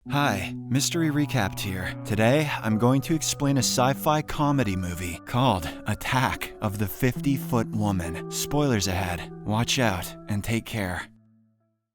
Hi, Mystery Recapped here. Today, I'm going to explain a sci-fi comedy movie called Attack of the 50-Foot Woman. Spoilers ahead. Watch out and take care.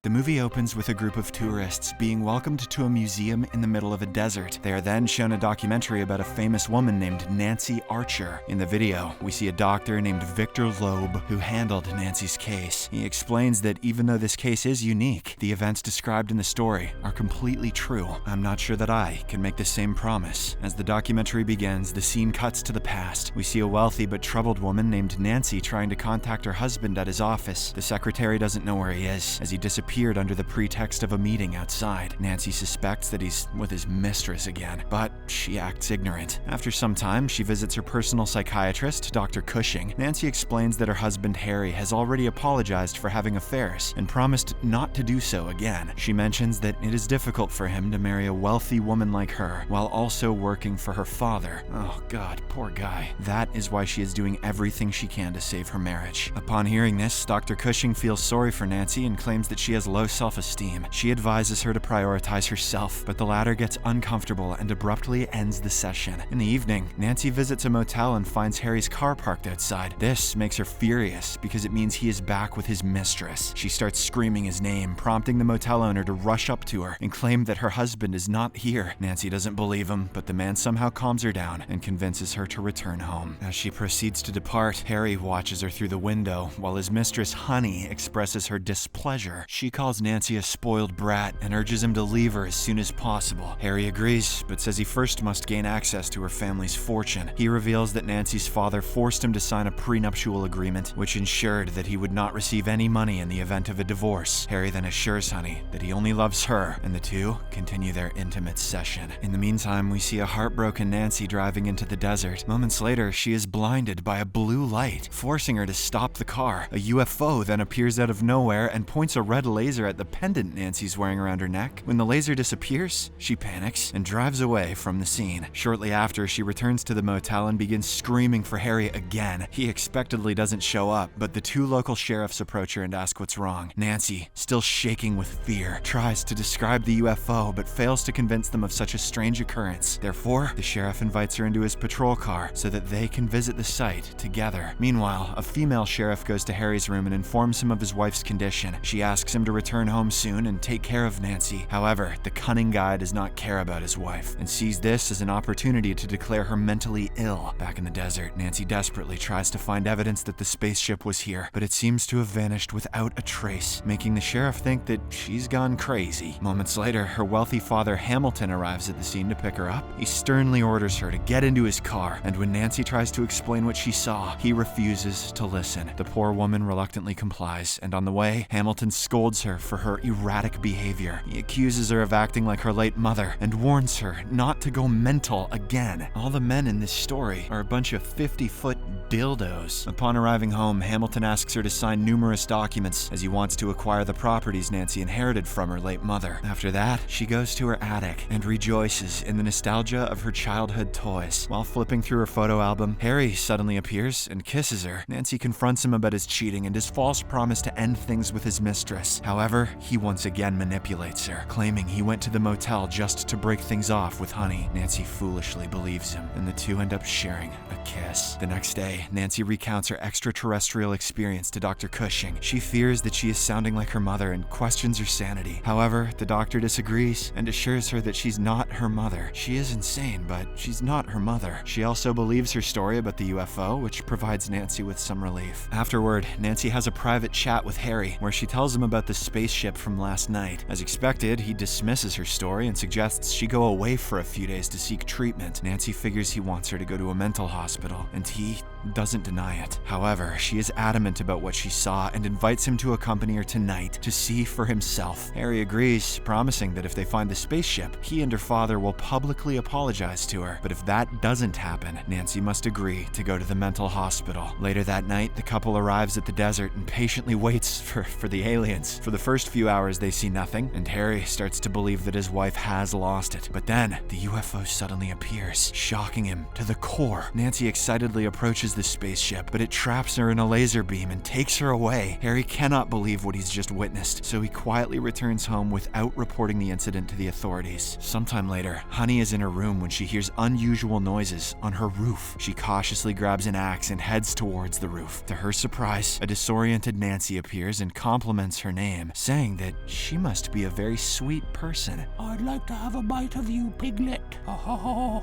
The movie opens with a group of tourists being welcomed to a museum in the middle of a desert. They are then shown a documentary about a famous woman named Nancy Archer. In the video, we see a doctor named Victor Loeb who handled Nancy's case. He explains that even though this case is unique, the events described in the story are completely true. I'm not sure that I can make the same promise. As the documentary begins, the scene cuts to the past. We see a wealthy but troubled woman named Nancy trying to contact her husband at his office. The secretary doesn't know where he is, as he disappeared under the pretext of a meeting outside. Nancy suspects that he's with his mistress again, but she acts ignorant. After some time, she visits her personal psychiatrist, Dr. Cushing. Nancy explains that her husband Harry has already apologized for having affairs and promised not to do so again. She mentions that it is difficult for him to marry a wealthy woman like her while also working for her father. Oh God, poor guy. That is why she is doing everything she can to save her marriage. Upon hearing this, Dr. Cushing feels sorry for Nancy and claims that she has low self-esteem. She advises her to prioritize herself, but the latter gets uncomfortable and abruptly ends the session. In the evening, Nancy visits a motel and finds Harry's car parked outside. This makes her furious because it means he is back with his mistress. She starts screaming his name, prompting the motel owner to rush up to her and claim that her husband is not here. Nancy doesn't believe him, but the man somehow calms her down and convinces her to return home. As she proceeds to depart, Harry watches her through the window while his mistress, Honey, expresses her displeasure. She calls Nancy a spoiled brat and urges him to leave her as soon as possible. Harry agrees, but says he first must gain access to her family's fortune. He reveals that Nancy's father forced him to sign a prenuptial agreement, which ensured that he would not receive any money in the event of a divorce. Harry then assures Honey that he only loves her, and the two continue their intimate session. In the meantime, we see a heartbroken Nancy driving into the desert. Moments later, she is blinded by a blue light, forcing her to stop the car. A UFO then appears out of nowhere and points a red laser at the pendant Nancy's wearing around her neck. When the laser disappears, she panics and drives away from the scene. Shortly after, she returns to the motel and begins screaming for Harry again. He expectedly doesn't show up, but the two local sheriffs approach her and ask what's wrong. Nancy, still shaking with fear, tries to describe the UFO but fails to convince them of such a strange occurrence. Therefore, the sheriff invites her into his patrol car so that they can visit the site together. Meanwhile, a female sheriff goes to Harry's room and informs him of his wife's condition. She asks him to return home soon and take care of Nancy. However, the cunning guy does not care about his wife and sees this as an opportunity to declare her mentally ill. Back in the desert, Nancy desperately tries to find evidence that the spaceship was here, but it seems to have vanished without a trace, making the sheriff think that she's gone crazy. Moments later, her wealthy father Hamilton arrives at the scene to pick her up. He sternly orders her to get into his car, and when Nancy tries to explain what she saw, he refuses to listen. The poor woman reluctantly complies, and on the way, Hamilton scolds her for her erratic behavior. He accuses her of acting like her late mother and warns her not to go mental again. All the men in this story are a bunch of 50-foot dildos. Upon arriving home, Hamilton asks her to sign numerous documents as he wants to acquire the properties Nancy inherited from her late mother. After that, she goes to her attic and rejoices in the nostalgia of her childhood toys. While flipping through her photo album, Harry suddenly appears and kisses her. Nancy confronts him about his cheating and his false promise to end things with his mistress. However, he once again manipulates her, claiming he went to the motel just to break things off with Honey. Nancy foolishly believes him, and the two end up sharing a kiss. The next day, Nancy recounts her extraterrestrial experience to Dr. Cushing. She fears that she is sounding like her mother and questions her sanity. However, the doctor disagrees and assures her that she's not her mother. She is insane, but she's not her mother. She also believes her story about the UFO, which provides Nancy with some relief. Afterward, Nancy has a private chat with Harry, where she tells him about the spaceship from last night. As expected, he dismisses her story and suggests she go away for a few days to seek treatment. Nancy figures he wants her to go to a mental hospital, and he doesn't deny it. However, she is adamant about what she saw and invites him to accompany her tonight to see for himself. Harry agrees, promising that if they find the spaceship, he and her father will publicly apologize to her. But if that doesn't happen, Nancy must agree to go to the mental hospital. Later that night, the couple arrives at the desert and patiently waits for the aliens. For the first few hours, they see nothing, and Harry starts to believe that his wife has lost it. But then, the UFO suddenly appears, shocking him to the core. Nancy excitedly approaches the spaceship, but it traps her in a laser beam and takes her away. Harry cannot believe what he's just witnessed, so he quietly returns home without reporting the incident to the authorities. Sometime later, Honey is in her room when she hears unusual noises on her roof. She cautiously grabs an axe and heads towards the roof. To her surprise, a disoriented Nancy appears and compliments her name, saying that she must be a very sweet person. I'd like to have a bite of you, Piglet.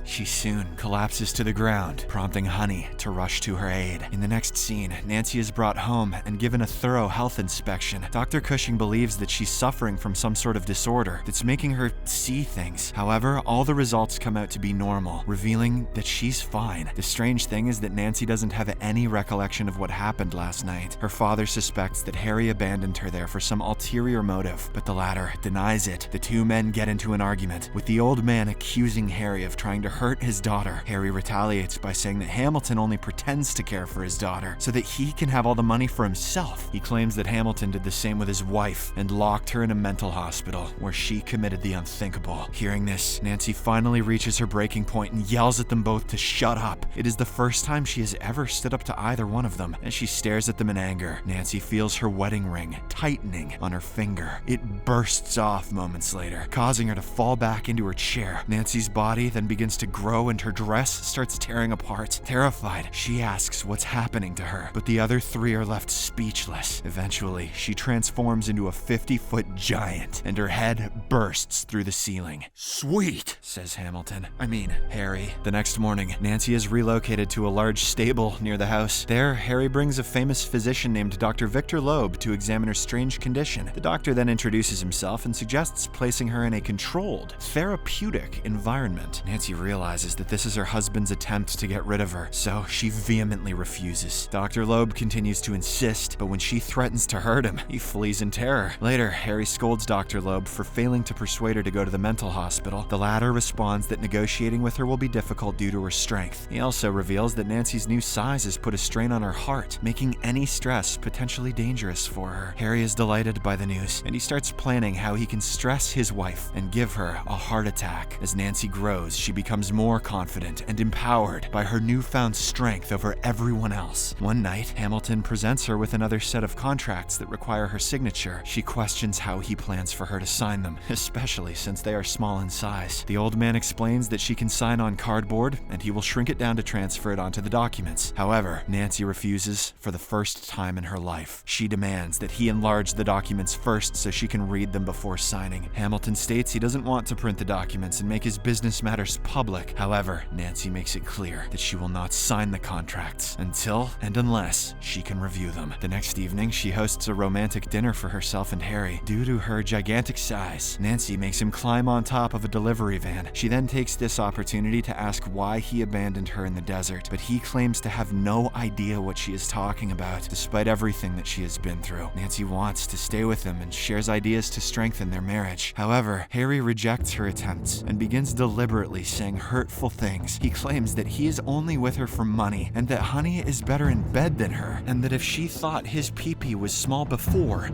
She soon collapses to the ground, prompting Honey to rush to her aid. In the next scene, Nancy is brought home and given a thorough health inspection. Dr. Cushing believes that she's suffering from some sort of disorder that's making her see things. However, all the results come out to be normal, revealing that she's fine. The strange thing is that Nancy doesn't have any recollection of what happened last night. Her father suspects that Harry abandoned her there for some ulterior motive, but the latter denies it. The two men get into an argument, with the old man accusing Harry of trying to hurt his daughter. Harry retaliates by saying that Hamilton only pretends to care for his daughter so that he can have all the money for himself. He claims that Hamilton did the same with his wife and locked her in a mental hospital where she committed the unthinkable. Hearing this, Nancy finally reaches her breaking point and yells at them both to shut up. It is the first time she has ever stood up to either one of them. As she stares at them in anger, Nancy feels her wedding ring tightening on her finger. It bursts off moments later, causing her to fall back into her chair. Nancy's body then begins to grow and her dress starts tearing apart. Terrified, she asks what's happening to her, but the other three are left speechless. Eventually, she transforms into a 50-foot giant, and her head bursts through the ceiling. "Sweet," says Harry. The next morning, Nancy is relocated to a large stable near the house. There, Harry brings a famous physician named Dr. Victor Loeb to examine her strange condition. The doctor then introduces himself and suggests placing her in a controlled, therapeutic environment. Nancy realizes that this is her husband's attempt to get rid of her, so she vehemently refuses. Dr. Loeb continues to insist, but when she threatens to hurt him, he flees in terror. Later, Harry scolds Dr. Loeb for failing to persuade her to go to the mental hospital. The latter responds that negotiating with her will be difficult due to her strength. He also reveals that Nancy's new size has put a strain on her heart, making any stress potentially dangerous for her. Harry is delighted by the news, and he starts planning how he can stress his wife and give her a heart attack. As Nancy grows, she becomes more confident and empowered by her newfound strength over everyone else. One night, Hamilton presents her with another set of contracts that require her signature. She questions how he plans for her to sign them, especially since they are small in size. The old man explains that she can sign on cardboard, and he will shrink it down to transfer it onto the documents. However, Nancy refuses for the first time in her life. She demands that he enlarge the documents first so she can read them before signing. Hamilton states he doesn't want to print the documents and make his business matters public. However, Nancy makes it clear that she will not sign the contracts until and unless she can review them. The next evening, she hosts a romantic dinner for herself and Harry. Due to her gigantic size, Nancy makes him climb on top of a delivery van. She then takes this opportunity to ask why he abandoned her in the desert, but he claims to have no idea what she is talking about, despite everything that she has been through. Nancy wants to stay with him and shares ideas to strengthen their marriage. However, Harry rejects her attempts and begins deliberately saying hurtful things. He claims that he is only with her for money and that Honey is better in bed than her, and that if she thought his pee-pee was small before,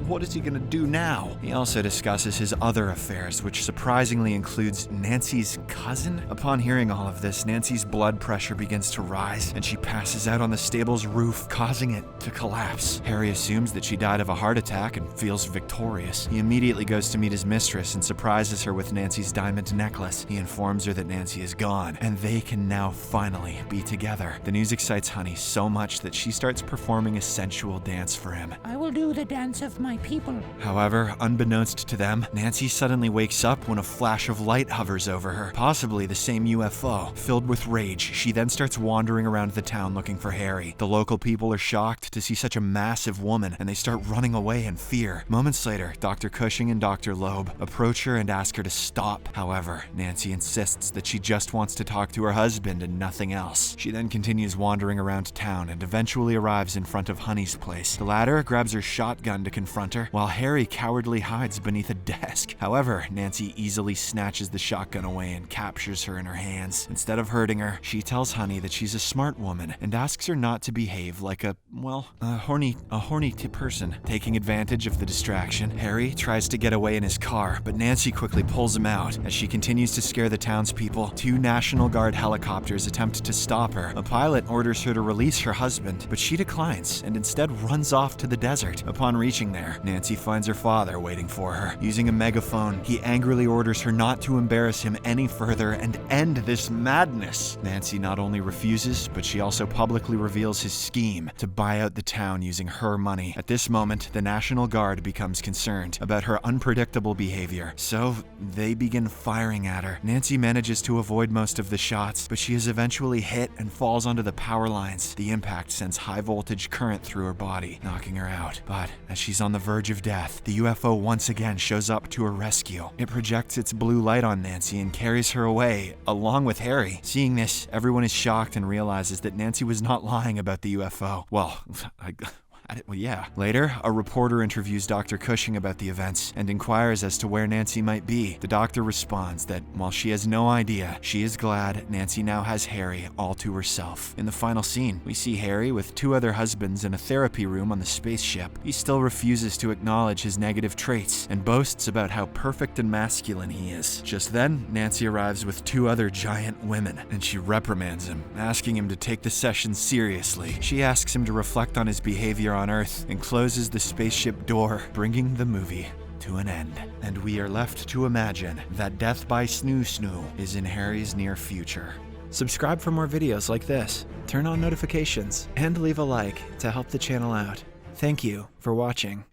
what is he gonna do now? He also discusses his other affairs, which surprisingly includes Nancy's cousin. Upon hearing all of this, Nancy's blood pressure begins to rise and she passes out on the stable's roof, causing it to collapse. Harry assumes that she died of a heart attack and feels victorious. He immediately goes to meet his mistress and surprises her with Nancy's diamond necklace. He informs her that Nancy is gone and they can now finally be together. The news excites Honey so much that she starts performing a sensual dance for him. I will do the dance of my people. However, unbeknownst to them, Nancy suddenly wakes up when a flash of light hovers over her, possibly the same UFO. Filled with rage, she then starts wandering around the town looking for Harry. The local people are shocked to see such a massive woman, and they start running away in fear. Moments later, Dr. Cushing and Dr. Loeb approach her and ask her to stop. However, Nancy insists that she just wants to talk to her husband and nothing else. She then continues wandering around town and eventually arrives in front of Honey's place. The latter grabs her shotgun to confront her, while Harry cowardly hides beneath a desk. However, Nancy easily snatches the shotgun away and captures her in her hands. Instead of hurting her, she tells Honey that she's a smart woman and asks her not to behave like a horny person. Taking advantage of the distraction, Harry tries to get away in his car, but Nancy quickly pulls him out. As she continues to scare the townspeople, 2 National Guard helicopters attempt to stop her. A pilot pilot orders her to release her husband, but she declines and instead runs off to the desert. Upon reaching there, Nancy finds her father waiting for her. Using a megaphone, he angrily orders her not to embarrass him any further and end this madness. Nancy not only refuses, but she also publicly reveals his scheme to buy out the town using her money. At this moment, the National Guard becomes concerned about her unpredictable behavior, so they begin firing at her. Nancy manages to avoid most of the shots, but she is eventually hit and falls onto the power lines. The impact sends high voltage current through her body, knocking her out. But as she's on the verge of death, the UFO once again shows up to her rescue. It projects its blue light on Nancy and carries her away, along with Harry. Seeing this, everyone is shocked and realizes that Nancy was not lying about the UFO. Well, yeah. Later, a reporter interviews Dr. Cushing about the events and inquires as to where Nancy might be. The doctor responds that while she has no idea, she is glad Nancy now has Harry all to herself. In the final scene, we see Harry with 2 other husbands in a therapy room on the spaceship. He still refuses to acknowledge his negative traits and boasts about how perfect and masculine he is. Just then, Nancy arrives with 2 other giant women, and she reprimands him, asking him to take the session seriously. She asks him to reflect on his behavior on Earth and closes the spaceship door, bringing the movie to an end. And we are left to imagine that death by snoo snoo is in Harry's near future. Subscribe for more videos like this, turn on notifications, and leave a like to help the channel out. Thank you for watching.